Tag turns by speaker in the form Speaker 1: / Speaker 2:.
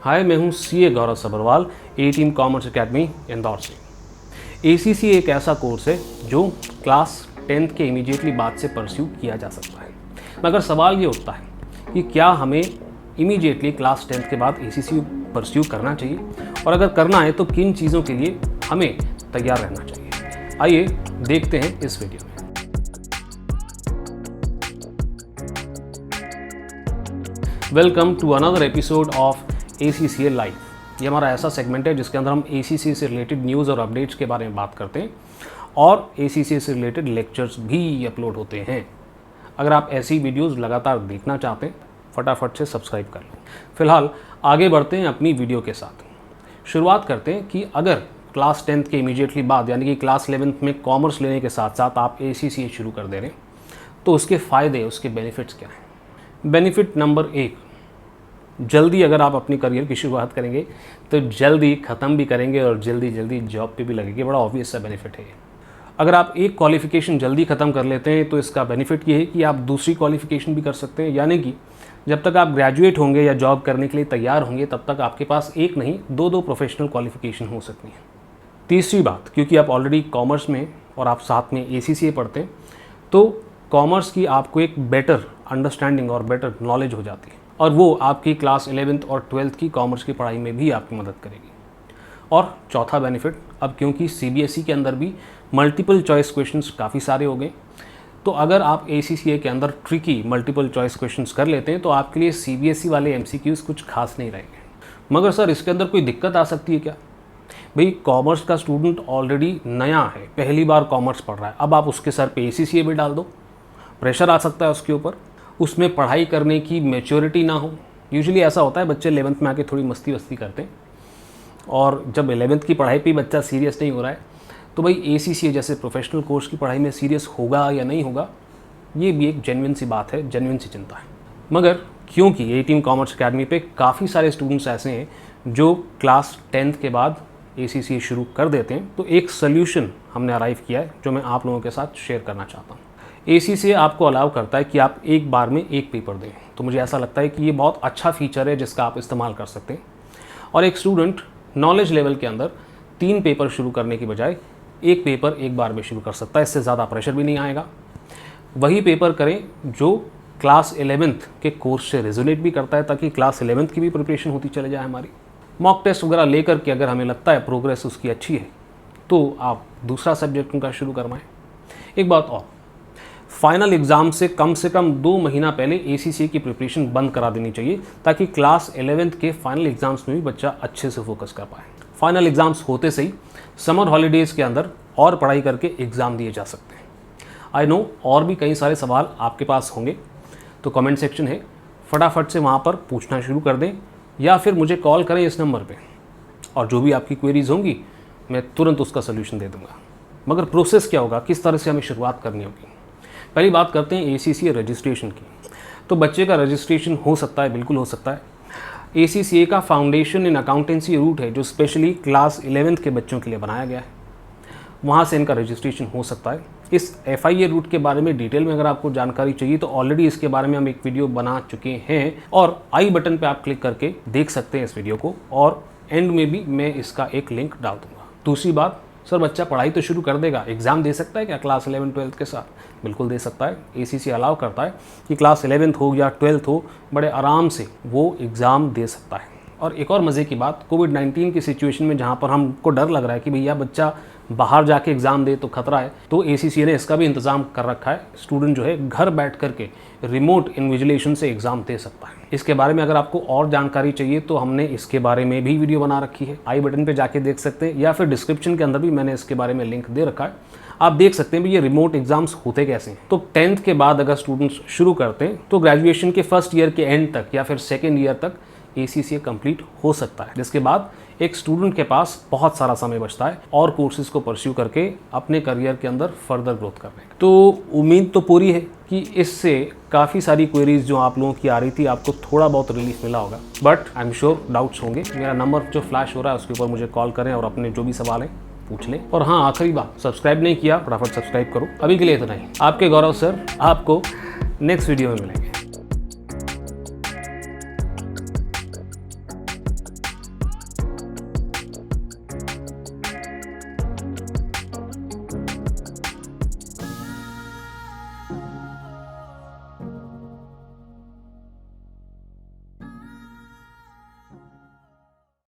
Speaker 1: हाय, मैं हूं सीए गौरव सबरवाल, ए team commerce academy Indore से। एसीसी एक ऐसा कोर्स है जो क्लास 10th के इमीडिएटली बाद से परस्यू किया जा सकता है। मगर सवाल ये उठता है कि क्या हमें इमीडिएटली क्लास 10th के बाद एसीसी परस्यू करना चाहिए, और अगर करना है तो किन चीज़ों के लिए हमें तैयार रहना चाहिए। आइए देखते हैं इस वीडियो में। Welcome to another episode of ACCA live. ये हमारा ऐसा सेगमेंट है जिसके अंदर हम ACCA से रिलेटेड न्यूज़ और अपडेट्स के बारे में बात करते हैं और ACCA से रिलेटेड लेक्चर्स भी अपलोड होते हैं। अगर आप ऐसी वीडियोस लगातार देखना चाहते हैं, फटाफट से सब्सक्राइब कर लो। फिलहाल आगे बढ़ते हैं अपनी वीडियो के साथ। शुरुआत करते हैं कि अगर क्लास 10th के इमीडिएटली बाद यानी कि क्लास 11th में कॉमर्स लेने के साथ साथ आप ACCA शुरू कर दे रहे हैं तो उसके फ़ायदे, उसके बेनिफिट्स क्या हैं। बेनिफिट नंबर 1, जल्दी अगर आप अपनी करियर की शुरुआत करेंगे तो जल्दी ख़त्म भी करेंगे और जल्दी जॉब पे भी लगेंगे। बड़ा ऑब्वियस सा बेनिफिट है। अगर आप एक क्वालिफ़िकेशन जल्दी ख़त्म कर लेते हैं तो इसका बेनिफिट ये है कि आप दूसरी क्वालिफ़िकेशन भी कर सकते हैं, यानी कि जब तक आप ग्रेजुएट होंगे या जॉब करने के लिए तैयार होंगे तब तक आपके पास एक नहीं दो प्रोफेशनल क्वालिफ़िकेशन हो सकती हैं। तीसरी बात, क्योंकि आप ऑलरेडी कॉमर्स में और आप साथ में ACCA पढ़ते हैं तो कॉमर्स की आपको एक बेटर अंडरस्टैंडिंग और बेटर नॉलेज हो जाती है, और वो आपकी क्लास 11th और 12th की कॉमर्स की पढ़ाई में भी आपकी मदद करेगी। और चौथा बेनिफिट, अब क्योंकि CBSE के अंदर भी मल्टीपल चॉइस क्वेश्चंस काफ़ी सारे हो गए, तो अगर आप ACCA के अंदर ट्रिकी मल्टीपल चॉइस क्वेश्चंस कर लेते हैं तो आपके लिए CBSE वाले MCQs कुछ खास नहीं रहेंगे। मगर सर, इसके अंदर कोई दिक्कत आ सकती है क्या? भाई, कॉमर्स का स्टूडेंट ऑलरेडी नया है, पहली बार कॉमर्स पढ़ रहा है, अब आप उसके सर पे ACCA भी डाल दो, प्रेशर आ सकता है उसके ऊपर, उसमें पढ़ाई करने की मैच्योरिटी ना हो। यूजुअली ऐसा होता है, बच्चे 11th में आके थोड़ी मस्ती वस्ती करते हैं, और जब 11th की पढ़ाई पे बच्चा सीरियस नहीं हो रहा है तो भाई ACCA जैसे प्रोफेशनल कोर्स की पढ़ाई में सीरियस होगा या नहीं होगा, ये भी एक जेन्युइन सी बात है, जेन्युइन सी चिंता है। मगर क्योंकि ए टीम कॉमर्स अकेडमी पे काफ़ी सारे स्टूडेंट्स ऐसे हैं जो क्लास 10th के बाद ACCA शुरू कर देते हैं, तो एक सोल्यूशन हमने अराइव किया है जो मैं आप लोगों के साथ शेयर करना चाहता हूँ। ACCA आपको अलाउ करता है कि आप एक बार में एक पेपर दें, तो मुझे ऐसा लगता है कि ये बहुत अच्छा फीचर है जिसका आप इस्तेमाल कर सकते हैं। और एक स्टूडेंट नॉलेज लेवल के अंदर 3 पेपर शुरू करने की बजाय एक पेपर एक बार में शुरू कर सकता है, इससे ज़्यादा प्रेशर भी नहीं आएगा। वही पेपर करें जो क्लास 11th के कोर्स से रेजोनेट भी करता है, ताकि क्लास 11th की भी प्रिपरेशन होती चले जाए हमारी। मॉक टेस्ट वगैरह लेकर के अगर हमें लगता है प्रोग्रेस उसकी अच्छी है तो आप दूसरा सब्जेक्ट उनका शुरू करवाएं। एक बात और, फाइनल एग्ज़ाम से कम 2 महीना पहले ACCA की प्रिपरेशन बंद करा देनी चाहिए, ताकि क्लास 11th के फाइनल एग्ज़ाम्स में भी बच्चा अच्छे से फोकस कर पाए। फाइनल एग्ज़ाम्स होते से ही समर हॉलीडेज़ के अंदर और पढ़ाई करके एग्ज़ाम दिए जा सकते हैं। आई नो और भी कई सारे सवाल आपके पास होंगे, तो कमेंट सेक्शन है, फटाफट से वहाँ पर पूछना शुरू कर दें या फिर मुझे कॉल करें इस नंबर पे, और जो भी आपकी क्वेरीज होंगी मैं तुरंत उसका सोल्यूशन दे दूँगा। मगर प्रोसेस क्या होगा, किस तरह से हमें शुरुआत करनी होगी। पहली बात करते हैं ACCA रजिस्ट्रेशन की। तो बच्चे का रजिस्ट्रेशन हो सकता है, बिल्कुल हो सकता है। ACCA का फाउंडेशन इन अकाउंटेंसी रूट है जो स्पेशली क्लास 11th के बच्चों के लिए बनाया गया है, वहाँ से इनका रजिस्ट्रेशन हो सकता है। इस FIA रूट के बारे में डिटेल में अगर आपको जानकारी चाहिए तो ऑलरेडी इसके बारे में हम एक वीडियो बना चुके हैं, और आई बटन पे आप क्लिक करके देख सकते हैं इस वीडियो को, और एंड में भी मैं इसका एक लिंक डाल दूँगा। दूसरी बात, सर बच्चा पढ़ाई तो शुरू कर देगा, एग्ज़ाम दे सकता है क्या क्लास 11 12th के साथ? बिल्कुल दे सकता है। ACCA अलाउ करता है कि क्लास 11th हो या 12th हो, बड़े आराम से वो एग्ज़ाम दे सकता है। और एक और मज़े की बात, कोविड-19 की सिचुएशन में जहाँ पर हमको डर लग रहा है कि भैया बच्चा बाहर जाके एग्ज़ाम दे तो खतरा है, तो ACCA ने इसका भी इंतज़ाम कर रखा है। स्टूडेंट जो है घर बैठ करके रिमोट इन्विजिलेशन से एग्ज़ाम दे सकता है। इसके बारे में अगर आपको और जानकारी चाहिए तो हमने इसके बारे में भी वीडियो बना रखी है, आई बटन पे जाके देख सकते हैं, या फिर डिस्क्रिप्शन के अंदर भी मैंने इसके बारे में लिंक दे रखा है, आप देख सकते हैं भी ये रिमोट एग्जाम्स होते कैसे हैं। तो 10th के बाद अगर स्टूडेंट्स शुरू करते हैं तो ग्रेजुएशन के फर्स्ट ईयर के एंड तक या फिर सेकेंड ईयर तक ACCA कंप्लीट हो सकता है, जिसके बाद एक स्टूडेंट के पास बहुत सारा समय बचता है और कोर्सेज को परस्यू करके अपने करियर के अंदर फर्दर ग्रोथ करने की। तो उम्मीद तो पूरी है कि इससे काफ़ी सारी क्वेरीज जो आप लोगों की आ रही थी आपको थोड़ा बहुत रिलीफ मिला होगा, but I am sure doubts होंगे। मेरा नंबर जो फ्लैश हो रहा है उसके ऊपर मुझे कॉल करें और अपने जो भी सवाल है पूछ लें। और हाँ, आखिरी बात, सब्सक्राइब नहीं किया फटाफट सब्सक्राइब करो। अभी के लिए इतना ही। आपके गौरव सर आपको नेक्स्ट वीडियो में मिलेंगे।